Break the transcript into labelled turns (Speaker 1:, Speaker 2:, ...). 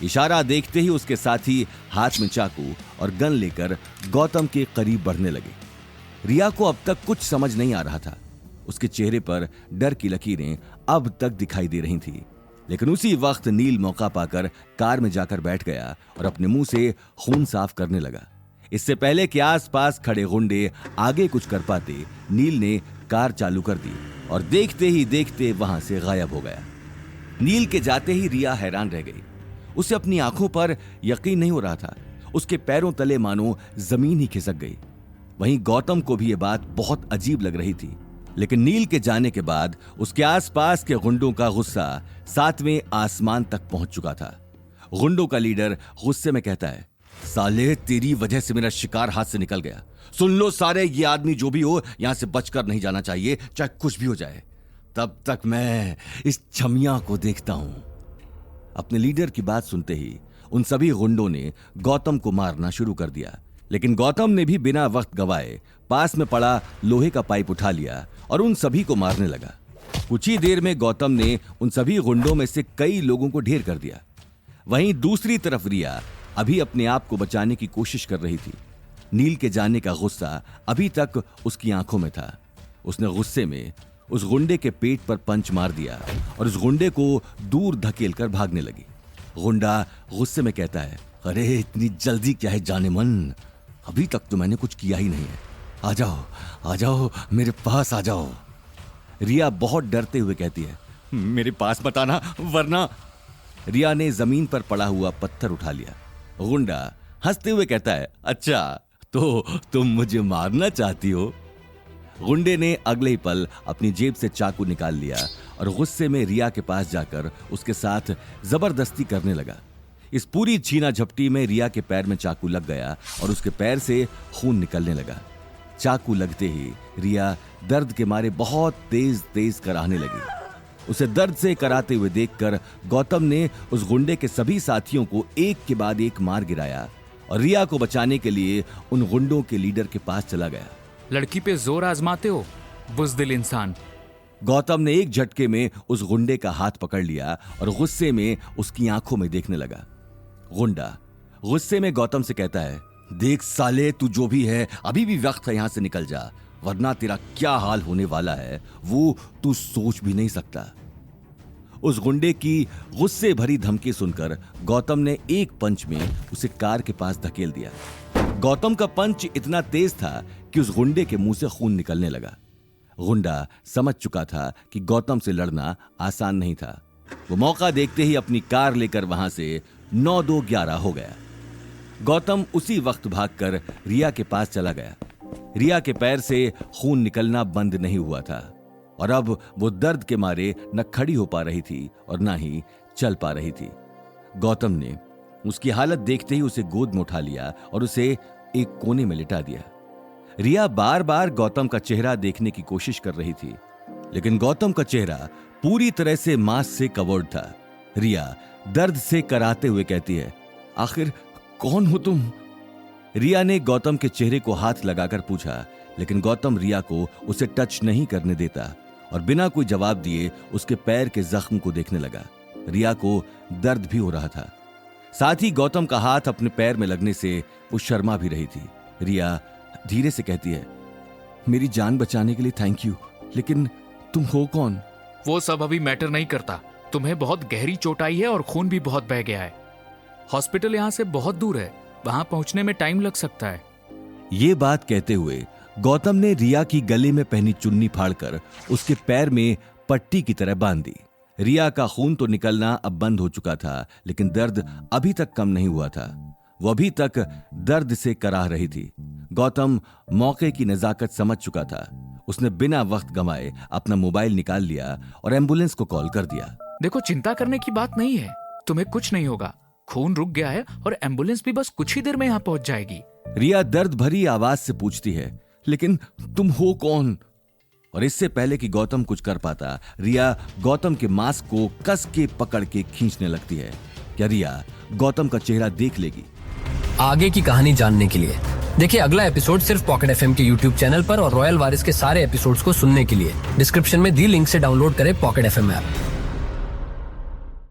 Speaker 1: इशारा देखते ही उसके साथी हाथ में चाकू और गन लेकर गौतम के करीब बढ़ने लगे। रिया को अब तक कुछ समझ नहीं आ रहा था। उसके चेहरे पर डर की लकीरें अब तक दिखाई दे रही थी। लेकिन उसी वक्त नील मौका पाकर कार में जाकर बैठ गया और अपने मुंह से खून साफ करने लगा। इससे पहले कि आसपास खड़े गुंडे आगे कुछ कर पाते, नील ने कार चालू कर दी और देखते ही देखते वहां से गायब हो गया। नील के जाते ही रिया हैरान रह गई। उसे अपनी आंखों पर यकीन नहीं हो रहा था। उसके पैरों तले मानो जमीन ही खिसक गई। वहीं गौतम को भी यह बात बहुत अजीब लग रही थी। लेकिन नील के जाने के बाद उसके आसपास के गुंडों का गुस्सा 7वें आसमान तक पहुंच चुका था। गुंडों का लीडर गुस्से में कहता है, साले तेरी वजह से मेरा शिकार हाथ से निकल गया। सुन लो सारे, ये आदमी जो भी हो यहां से बचकर नहीं जाना चाहिए, चाहे कुछ भी हो जाए। तब तक मैं इस छमिया को देखता हूं। अपने लीडर की बात सुनते ही उन सभी गुंडों ने गौतम को मारना शुरू कर दिया। लेकिन गौतम ने भी बिना वक्त गवाए पास में पड़ा लोहे का पाइप उठा लिया और उन सभी को मारने लगा। कुछ ही देर में गौतम ने उन सभी गुंडों में से कई लोगों को ढेर कर दिया। वहीं दूसरी तरफ रिया अभी अपने आप को बचाने की कोशिश कर रही थी। नील के जाने का गुस्सा अभी तक उसकी आंखों में था। उसने गुस्से में उस गुंडे के पेट पर पंच मार दिया और उस गुंडे को दूर धकेल कर भागने लगी। गुंडा गुस्से में कहता है, अरे इतनी जल्दी क्या है जाने मन, अभी तक तो मैंने कुछ किया ही नहीं है। आ जाओ मेरे पास आ जाओ। रिया बहुत डरते हुए कहती है, मेरे पास मत आना वरना। रिया ने जमीन पर पड़ा हुआ पत्थर उठा लिया। गुंडा हंसते हुए कहता है, अच्छा तो तुम मुझे मारना चाहती हो। गुंडे ने अगले ही पल अपनी जेब से चाकू निकाल लिया और गुस्से में रिया के पास जाकर उसके साथ जबरदस्ती करने लगा। इस पूरी छीना झपटी में रिया के पैर में चाकू लग गया और उसके पैर से खून निकलने लगा। चाकू लगते ही रिया दर्द के मारे बहुत तेज तेज कराहने लगी। उसे दर्द से कराते हुए देखकर गौतम ने उस गुंडे के सभी साथियों को एक के बाद एक मार गिराया और रिया को बचाने के लिए उन गुंडों के लीडर के पास चला गया।
Speaker 2: लड़की पे जोर आजमाते हो, बुज़दिल इंसान।
Speaker 1: गौतम ने एक झटके में उस गुंडे का हाथ पकड़ लिया और गुस्से में उसकी आंखों में देखने लगा। गुंडा गुस्से में गौतम से कहता है, देख साले, तू जो भी है अभी भी वक्त है यहां से निकल जा, वरना तेरा क्या हाल होने वाला है वो तू सोच भी नहीं सकता। उस गुंडे की गुस्से भरी धमकी सुनकर गौतम ने एक पंच में उसे कार के पास धकेल दिया। गौतम का पंच इतना तेज था कि उस गुंडे के मुंह से खून निकलने लगा। गुंडा समझ चुका था कि गौतम से लड़ना आसान नहीं था। वो मौका देखते ही अपनी कार लेकर वहां से 9-2-11 हो गया। गौतम उसी वक्त भागकर रिया के पास चला गया। रिया के पैर से खून निकलना बंद नहीं हुआ था और अब वो दर्द के मारे न खड़ी हो पा रही थी और न ही चल पा रही थी। गौतम ने उसकी हालत देखते ही उसे गोद में उठा लिया और उसे एक कोने में लिटा दिया। रिया बार बार गौतम का चेहरा देखने की कोशिश कर रही थी, लेकिन गौतम का चेहरा पूरी तरह से मांस से कवर्ड था। रिया दर्द से कराते हुए कहती है, आखिर कौन हो तुम? रिया ने गौतम के चेहरे को हाथ लगाकर पूछा, लेकिन गौतम रिया को उसे टच नहीं करने देता और बिना कोई जवाब दिए उसके पैर के जख्म को देखने लगा। रिया को दर्द भी हो रहा था, साथ ही गौतम का हाथ अपने पैर में लगने से वो शर्मा भी रही थी। रिया धीरे से कहती है, मेरी जान बचाने के लिए थैंक यू, लेकिन तुम हो कौन?
Speaker 2: वो सब अभी मैटर नहीं करता। तुम्हें बहुत गहरी चोट आई है और खून भी बहुत बह गया है। हॉस्पिटल यहाँ से बहुत दूर है, वहां पहुंचने में टाइम लग सकता है।
Speaker 1: ये बात कहते हुए गौतम ने रिया की गले में पहनी चुन्नी फाड़कर उसके पैर में पट्टी की तरह बांध दी। रिया का खून तो निकलना अब बंद हो चुका था, लेकिन दर्द अभी तक कम नहीं हुआ था। वो अभी तक दर्द से कराह रही थी। गौतम मौके की नजाकत समझ चुका था। उसने बिना वक्त गंवाए अपना मोबाइल निकाल लिया और एम्बुलेंस को कॉल कर दिया।
Speaker 2: देखो, चिंता करने की बात नहीं है, तुम्हें कुछ नहीं होगा। खून रुक गया है और एम्बुलेंस भी बस कुछ ही देर में यहाँ पहुंच जाएगी।
Speaker 1: रिया दर्द भरी आवाज से पूछती है, लेकिन तुम हो कौन? और इससे पहले कि गौतम कुछ कर पाता, रिया गौतम के मास्क को कस के पकड़ के खींचने लगती है। क्या रिया गौतम का चेहरा देख लेगी?
Speaker 3: आगे की कहानी जानने के लिए देखिए अगला एपिसोड सिर्फ पॉकेट एफएम के यूट्यूब चैनल पर और रॉयल वारिस के सारे एपिसोड्स को सुनने के लिए डिस्क्रिप्शन में दी लिंक से डाउनलोड करें पॉकेट एफएम ऐप।